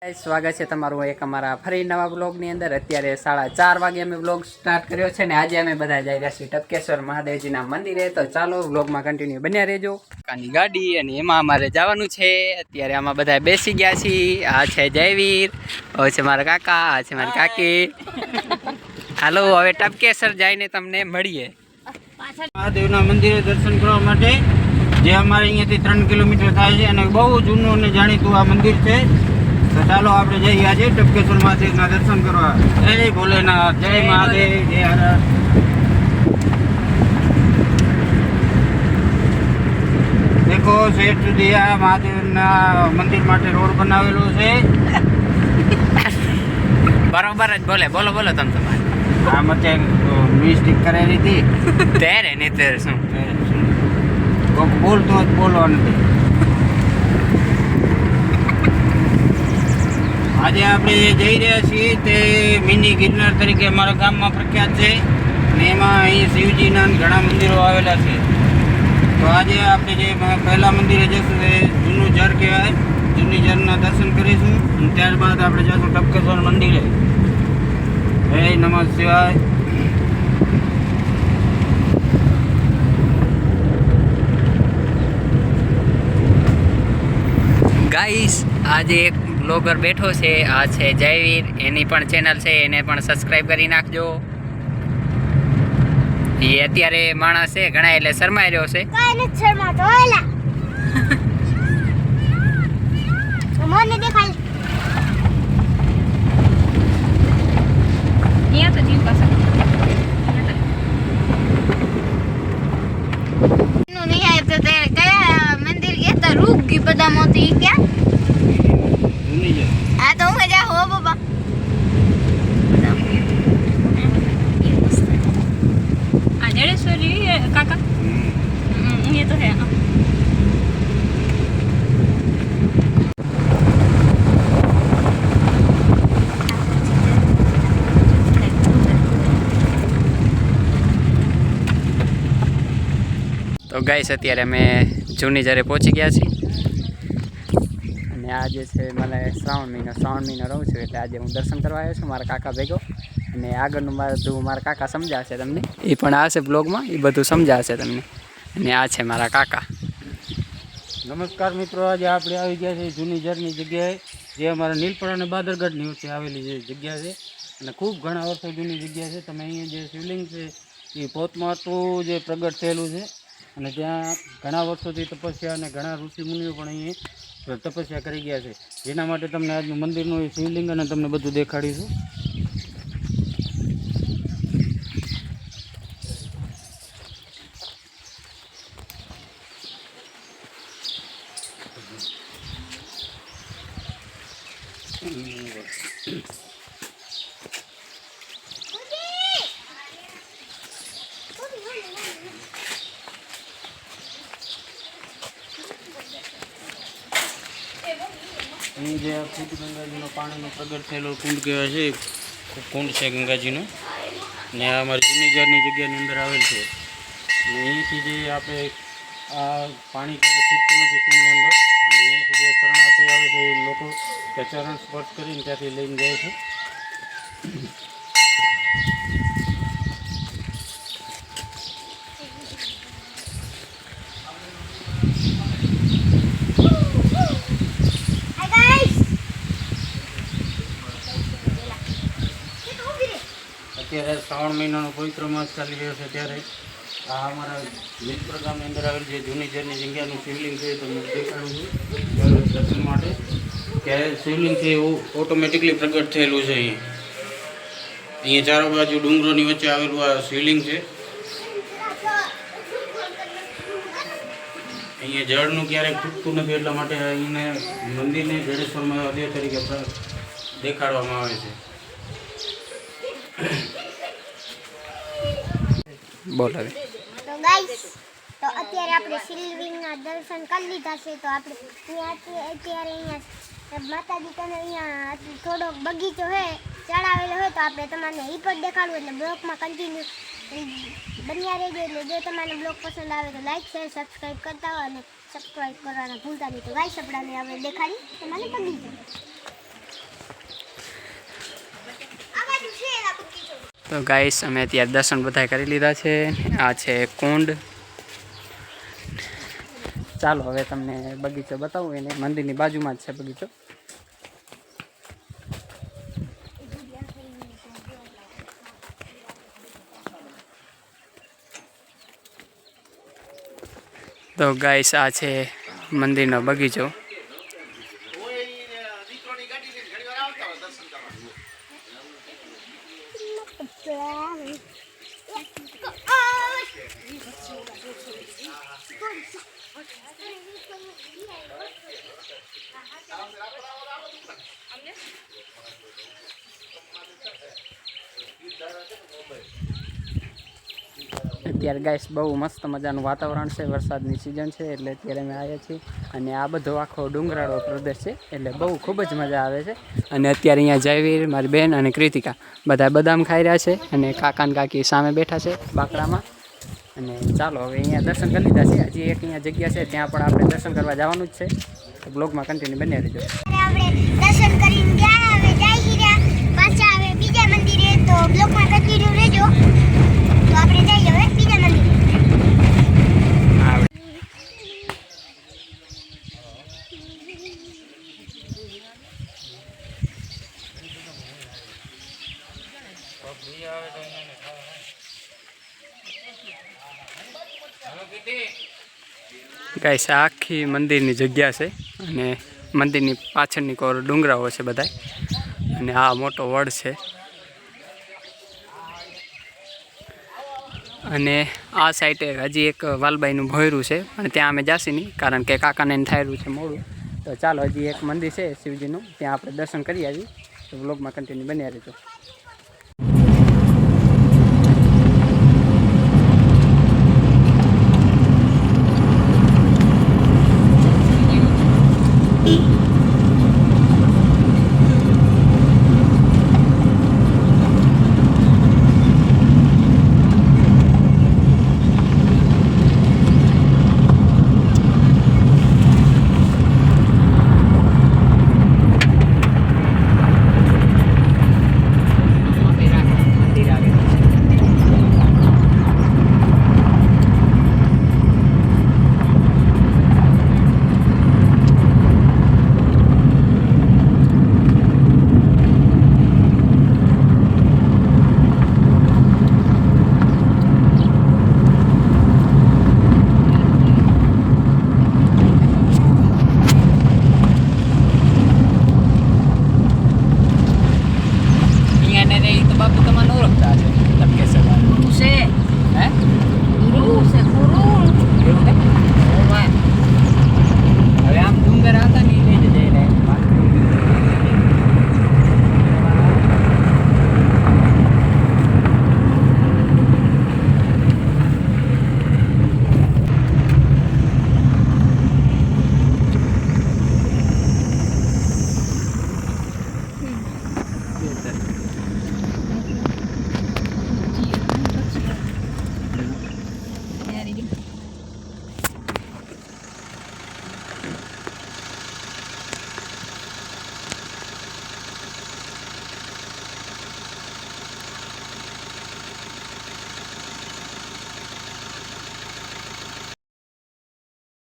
સ્વાગત છે તમારું એક અમારા ફરી નવા બ્લોગની અંદર। અત્યારે 4:30 વાગે અમે બ્લોગ સ્ટાર્ટ કર્યો છે ને આજે અમે બધા જઈ રહ્યા છીએ ટપકેશ્વર મહાદેવજીના મંદિરે। તો ચાલો બ્લોગમાં કન્ટિન્યુ બન્યા રહેજો। કાની ગાડી અને એમાં અમારે જવાનું છે। અત્યારે આમાં બધા બેસી ગયા છીએ। આ છે જયવીર, આ છે મારા કાકા, આ છે મારી કાકી। હાલો હવે ટપકેશ્વર જઈને તમને મળીએ। મહાદેવના મંદિરે દર્શન કરવા માટે જે અમારે અહીંયાથી 3 કિલોમીટર થાય છે અને બહુ જૂનું અને જાણીતું આ મંદિર છે। તો ચાલો આપણે જઈએ આજે ટપકેશ્વર મહાદેવના દર્શન કરવા। જય ભોલેનાથ, જય મહાદેવ, જય હર। દેખો શેઠ સુધી આ મહાદેવના મંદિર માટે રોડ બનાવેલો છે। બરોબર જ બોલે, બોલો બોલો તમે તમારે। આ મચે મિસ્ટેક કરેલી હતી ત્યારે ને ત્યારે શું બોલતો જ બોલવા નથી। આજે આપણે જે જઈ રહ્યા છીએ તે મિની ગિરનાર તરીકે અમારા ગામમાં પ્રખ્યાત છે અને એમાં અહીં શિવજીના ઘણા મંદિરો આવેલા છે। તો આજે આપણે જે પહેલા મંદિરે જઈશું એ જૂનું ઝર કહેવાય। જૂની ઝરના દર્શન કરીશું અને ત્યારબાદ આપણે જઈશું ટપકેશ્વર મંદિરે। જય નમઃ શિવાય। ગાઈસ આજે એક બ્લોગર બેઠો છે, આ છે જયવીર। એની પણ ચેનલ છે, એને પણ સબસ્ક્રાઇબ કરી નાખજો। એ અત્યારે માણસ છે ઘણા એટલે શરમાઈ રહ્યો છે। કાઈ નથી શરમાતો એલા મને દેખાય અહીંયા તો જીવ પાસે નું નહીં આવે તો તે કયા મંદિર ગયા તા રૂપ ગી બધા મોતી ક્યાં જૂની ઝર। આ તો હું જા હો બાબા આ જડેશ્વરી કાકા ये तो है। તો ગાઈસ અત્યારે અમે જૂની ઝરે પહોંચી ગયા છીએ અને આ જે છે મને શ્રાવણ મહિનો રહું છું એટલે આજે હું દર્શન કરવા આવ્યો છું મારા કાકા ભેગો। અને આગળનું બધું મારા કાકા સમજાશે તમને, એ પણ આવશે બ્લોગમાં, એ બધું સમજાશે તમને। અને આ છે મારા કાકા। નમસ્કાર મિત્રો, આજે આપણે આવી ગયા છીએ જૂની ઝરની જગ્યાએ જે અમારા નીલપરા અને બાદરગઢની વચ્ચે આવેલી જે જગ્યા છે અને ખૂબ ઘણા વર્ષો જૂની જગ્યા છે। તમે અહીંયા જે શિવલિંગ છે એ પોતમાતું જે પ્રગટ થયેલું છે અને ત્યાં ઘણા વર્ષોથી તપસ્યા અને ઘણા ઋષિ મુનિઓ પણ અહીંયા તપસ્યા કરી ગયા છે, જેના માટે તમને આજનું મંદિરનું એ શિવલિંગ અને તમને બધું દેખાડીશું। અહીં જે ખુદ ગંગાજીનો પાણીનો પ્રગટ થયેલો કુંડ કહેવાય છે, કુંડ છે ગંગાજીનો ને આ અમારી જૂની ઝરની જગ્યાની અંદર આવેલ છે। અને અહીંથી જે આપણે આ પાણી ક્યારેય છૂટતું નથી કુંડની અંદર અને અહીંયાથી જે શરણાર્થી આવે છે એ લોકો ત્યાં ચરણ સ્પર્શ કરીને ત્યાંથી લઈને જાય છે। અત્યારે શ્રાવણ મહિનાનો પવિત્ર માસ ચાલી રહ્યો છે ત્યારે આ અમારા નીલપરા ગામની અંદર આવેલ જે જૂની ઝરની જગ્યાનું શિવલિંગ છે તમને દેખાડું છું દર્શન માટે। ત્યારે શિવલિંગ છે એવું ઓટોમેટિકલી પ્રગટ થયેલું છે। અહીંયા ચારો બાજુ ડુંગરોની વચ્ચે આવેલું આ શિવલિંગ છે। અહીંયા જળનું ક્યારેય ખૂટતું નથી એટલા માટે અહીંને મંદિરને જડેશ્વર મહાદેવ તરીકે દેખાડવામાં આવે છે। બોલ હવે। તો ગાઈસ તો અત્યારે આપણે શિવલિંગના દર્શન કરી લીધા છે। તો આપણે અહીંયાથી અત્યારે અહીંયા માતાજી તને અહીંયા થોડોક બગીચો છે ચડાવેલો હોય તો આપણે તમને એ પણ દેખાડવું એટલે બ્લોગમાં કન્ટિન્યુ બન્યા રહેજો। એટલે જો તમને બ્લોગ પસંદ આવે તો લાઈક શેર સબસ્ક્રાઈબ કરતા હોય અને સબસ્ક્રાઈબ કરવાના ભૂલતા નહીં। તો ગાઈસ આપણાને હવે દેખાડી તમારે બગીચો તો ગાઈસ અમે અત્યારે દર્શન બધા કરી લીધા છે. આ છે કુંડ. ચાલો હવે તમને બગીચો બતાવું. એને મંદિરની બાજુમાં જ છે બગીચો. તો ગાઈસ આ છે મંદિરનો બગીચો. અત્યારે ગાઈસ બહુ મસ્ત મજાનું વાતાવરણ છે. વરસાદની સિઝન છે એટલે અત્યારે અમે આવ્યા છીએ. અને આ બધો આખો ડુંગરાળો પ્રદેશ છે એટલે બહુ ખૂબ જ મજા આવે છે. અને અત્યારે અહીંયા જયવીર, મારી બેન અને કૃતિકા બધા બદામ ખાઈ રહ્યા છે. અને કાકા ને કાકી સામે બેઠા છે બાકડામાં. અને ચાલો હવે અહીંયા દર્શન કરી લીધા છે. હજી એક અહીંયા જગ્યા છે ત્યાં પણ આપણે દર્શન કરવા જવાનું જ છે. તો બ્લોગમાં કન્ટિન્યુ બન્યા રહેજો. આપણે દર્શન કરીને ગયા, હવે જઈ રહ્યા પાછા હવે બીજા મંદિરે. તો બ્લોગમાં કન્ટિન્યુ રહેજો. તો આપણે જઈએ હવે બીજા મંદિરે. ગાઈસ આ આખી મંદિરની જગ્યા છે. અને મંદિરની પાછળની કોર ડુંગરાઓ છે બધા. અને આ મોટો વડ છે. અને આ સાઈડે હજી એક વાલબાઈનું ભોયરું છે. પણ ત્યાં અમે જાસી નહીં કારણ કે કાકાને થાયરું છે મોડું. તો ચાલો હજી એક મંદિર છે શિવજીનું, ત્યાં આપણે દર્શન કરી આવી. તો વ્લોગમાં કન્ટિન્યુ બન્યા રહેજો.